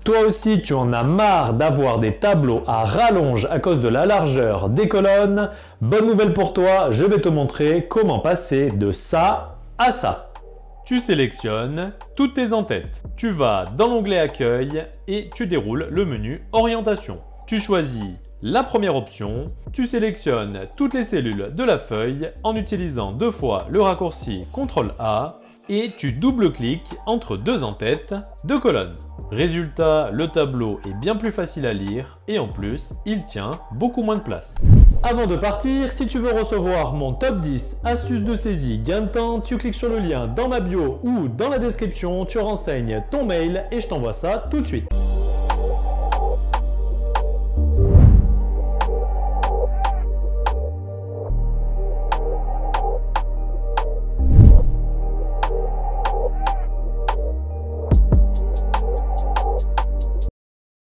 Toi aussi, tu en as marre d'avoir des tableaux à rallonge à cause de la largeur des colonnes? Bonne nouvelle pour toi, je vais te montrer comment passer de ça à ça. Tu sélectionnes toutes tes entêtes. Tu vas dans l'onglet Accueil et tu déroules le menu Orientation. Tu choisis la première option, tu sélectionnes toutes les cellules de la feuille en utilisant 2 fois le raccourci CTRL-A et tu double-cliques entre 2 entêtes, 2 colonnes. Résultat, le tableau est bien plus facile à lire et en plus, il tient beaucoup moins de place. Avant de partir, si tu veux recevoir mon top 10 astuces de saisie gain de temps, tu cliques sur le lien dans ma bio ou dans la description, tu renseignes ton mail et je t'envoie ça tout de suite.